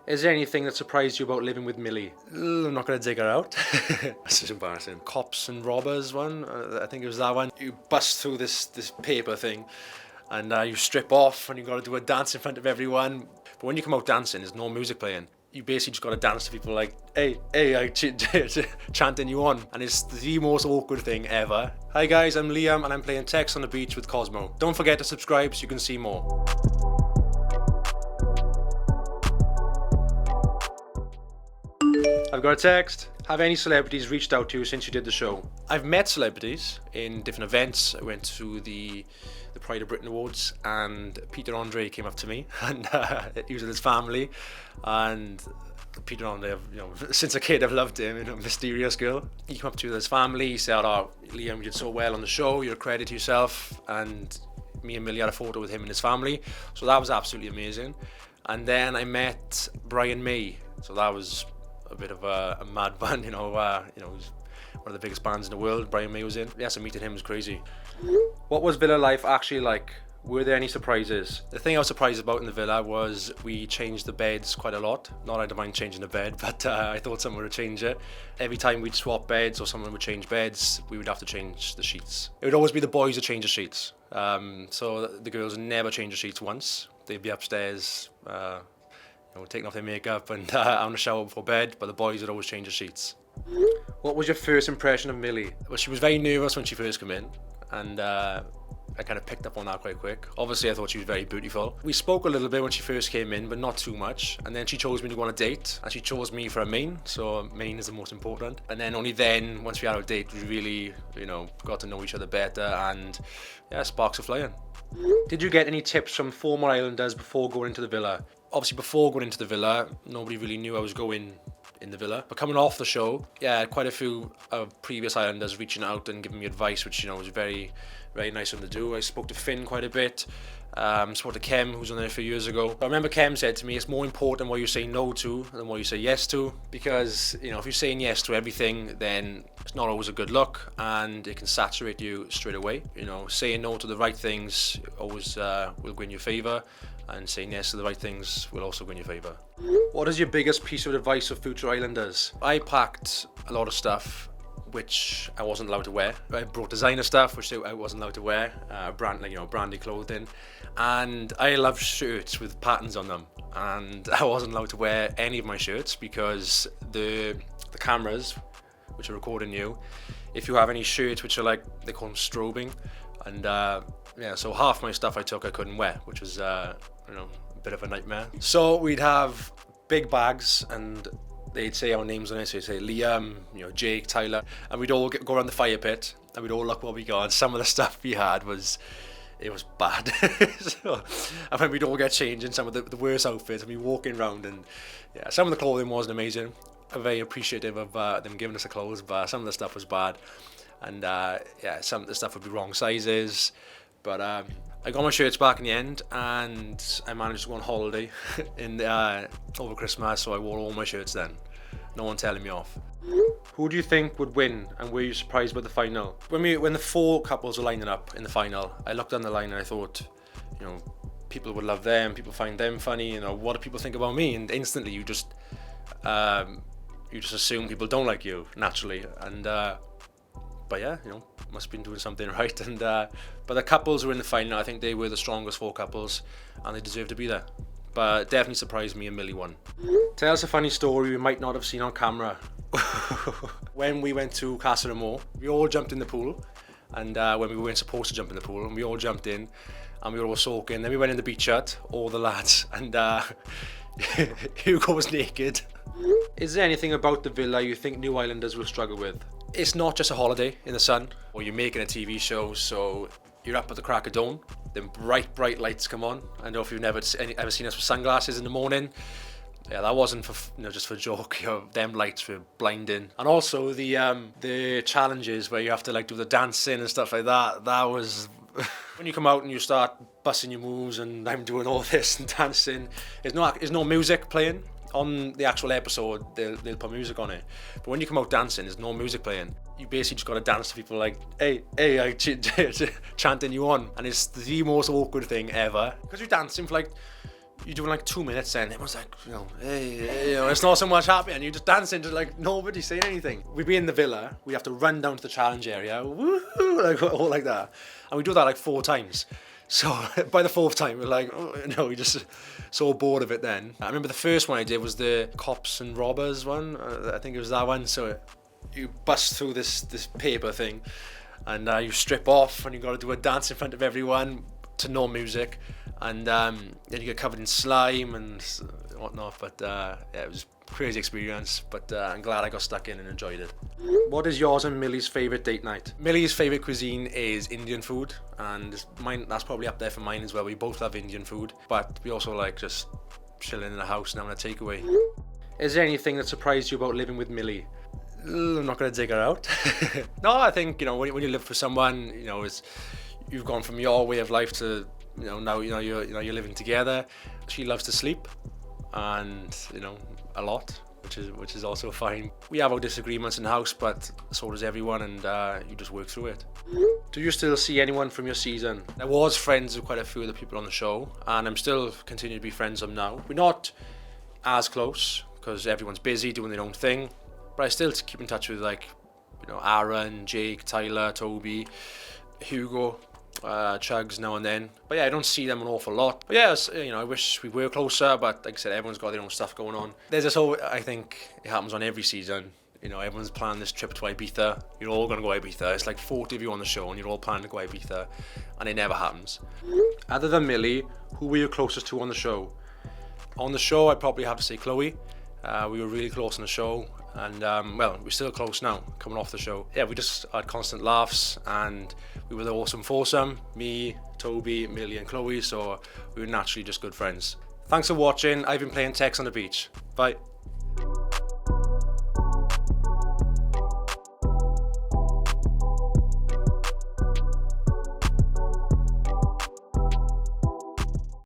Is there anything that surprised you about living with Millie? I'm not going to dig her out. This is embarrassing. Cops and robbers one, I think it was that one. You bust through this paper thing and you strip off and you got to do a dance in front of everyone. But when you come out dancing, there's no music playing. You basically just got to dance to people like, hey, chanting you on. And it's the most awkward thing ever. Hi guys, I'm Liam and I'm playing Text on the Beach with Cosmo. Don't forget to subscribe so you can see more. I've got a text. Have any celebrities reached out to you since you did the show? I've met celebrities in different events. I went to the Pride of Britain Awards and Peter Andre came up to me and he was with his family, and Peter Andre, since a kid I've loved him, mysterious girl. He came up to his family, he said, "Oh, Liam, you did so well on the show, you're a credit to yourself," and me and Millie had a photo with him and his family, so that was absolutely amazing. And then I met Brian May, so that was a bit of a mad one, he was one of the biggest bands in the world. Brian May was in. Yeah, so meeting him was crazy. What was villa life actually like? Were there any surprises? The thing I was surprised about in the villa was we changed the beds quite a lot. Not I don't mind changing the bed, but I thought someone would change it. Every time we'd swap beds or someone would change beds, we would have to change the sheets. It would always be the boys that change the sheets. So the girls would never change the sheets once. They'd be upstairs, taking off their makeup and having a shower before bed, but the boys would always change the sheets. What was your first impression of Millie? Well, she was very nervous when she first came in, and I kind of picked up on that quite quick. Obviously, I thought she was very beautiful. We spoke a little bit when she first came in, but not too much. And then she chose me to go on a date, and she chose me for a main, so main is the most important. And then only then, once we had our date, we really, got to know each other better, and yeah, sparks are flying. Did you get any tips from former Islanders before going into the villa? Obviously, before going into the villa, nobody really knew I was going in the villa. But coming off the show, yeah, quite a few previous Islanders reaching out and giving me advice, which was very, very nice of them to do. I spoke to Finn quite a bit. Spoke to Kem, who was on there a few years ago. I remember Kem said to me, it's more important what you say no to than what you say yes to, because if you're saying yes to everything, then it's not always a good look and it can saturate you straight away. Saying no to the right things always will go in your favour, and saying yes to the right things will also go in your favour. What is your biggest piece of advice for future Islanders? I packed a lot of stuff which I wasn't allowed to wear. I brought designer stuff which I wasn't allowed to wear, branded clothing, and I love shirts with patterns on them, and I wasn't allowed to wear any of my shirts because the cameras which are recording you, if you have any shirts which are they call them strobing, and so half my stuff I couldn't wear, which was a bit of a nightmare. So we'd have big bags and they'd say our names on it, so they'd say Liam, Jake, Tyler, and we'd all go around the fire pit and we'd all look what we got, and some of the stuff we had was bad. And then we'd all get changed in some of the worst outfits and we walking around, and yeah, some of the clothing wasn't amazing. I'm very appreciative of them giving us the clothes, but some of the stuff was bad, and some of the stuff would be wrong sizes, but I got my shirts back in the end, and I managed to go on holiday over Christmas, so I wore all my shirts then. No one telling me off. Who do you think would win, and were you surprised by the final? When the four couples were lining up in the final, I looked down the line and I thought, people would love them, people find them funny, what do people think about me? And instantly you just assume people don't like you naturally, and but yeah, must have been doing something right. And but the couples who were in the final, I think they were the strongest four couples and they deserve to be there. But definitely surprised me and Millie won. Tell us a funny story we might not have seen on camera. When we went to Casa Amor, we all jumped in the pool, and when we weren't supposed to jump in the pool, and we all jumped in and we were all soaking. Then we went in the beach hut, all the lads, and Hugo was naked. Is there anything about the villa you think new Islanders will struggle with? It's not just a holiday in the sun, or you're making a TV show, so you're up at the crack of dawn, then bright lights come on. I know if you've ever seen us with sunglasses in the morning, yeah, that wasn't for just for a joke. Them lights were blinding, and also the challenges where you have to do the dancing and stuff like that. That was when you come out and you start busting your moves, and I'm doing all this and dancing. There's no music playing. On the actual episode, they'll put music on it, but when you come out dancing, there's no music playing. You basically just got to dance to people like, hey, chanting you on, and it's the most awkward thing ever, because you're dancing for you're doing like 2 minutes then, everyone's like, hey, it's not so much happy, and you're just dancing to like nobody saying anything. We'd be in the villa, we have to run down to the challenge area, woohoo, like all like that, and we do that like 4 times. So by the 4th time, we're like, we're just so bored of it then. I remember the first one I did was the cops and robbers one. I think it was that one. So you bust through this paper thing, and you strip off, and you got to do a dance in front of everyone to no music, and then you get covered in slime and whatnot. But it was a crazy experience, but I'm glad I got stuck in and enjoyed it. What is yours and Millie's favourite date night? Millie's favourite cuisine is Indian food, and mine, that's probably up there for mine as well. We both love Indian food, but we also like just chilling in the house and having a takeaway. Is there anything that surprised you about living with Millie? I'm not going to dig her out. No, I think, when you live for someone, you've gone from your way of life to, now you're living together. She loves to sleep, and a lot, which is also fine. We have our disagreements in the house, but so does everyone, and you just work through it. Do you still see anyone from your season? I was friends with quite a few of the people on the show, and I'm still continuing to be friends with them now. We're not as close because everyone's busy doing their own thing, but I still keep in touch with Aaron, Jake, Tyler, Toby, Hugo, Chugs now and then. But yeah, I don't see them an awful lot. But yeah, I wish we were closer, but like I said, everyone's got their own stuff going on. There's this whole, I think it happens on every season, everyone's planning this trip to Ibiza. You're all going to go Ibiza. It's like 40 of you on the show and you're all planning to go Ibiza, and it never happens. Other than Millie, who were you closest to on the show? On the show, I'd probably have to say Chloe. We were really close on the show, and we're still close now, coming off the show. Yeah, we just had constant laughs, and we were the awesome foursome, me, Toby, Millie and Chloe, so we were naturally just good friends. Thanks for watching. I've been playing Tex on the beach. Bye.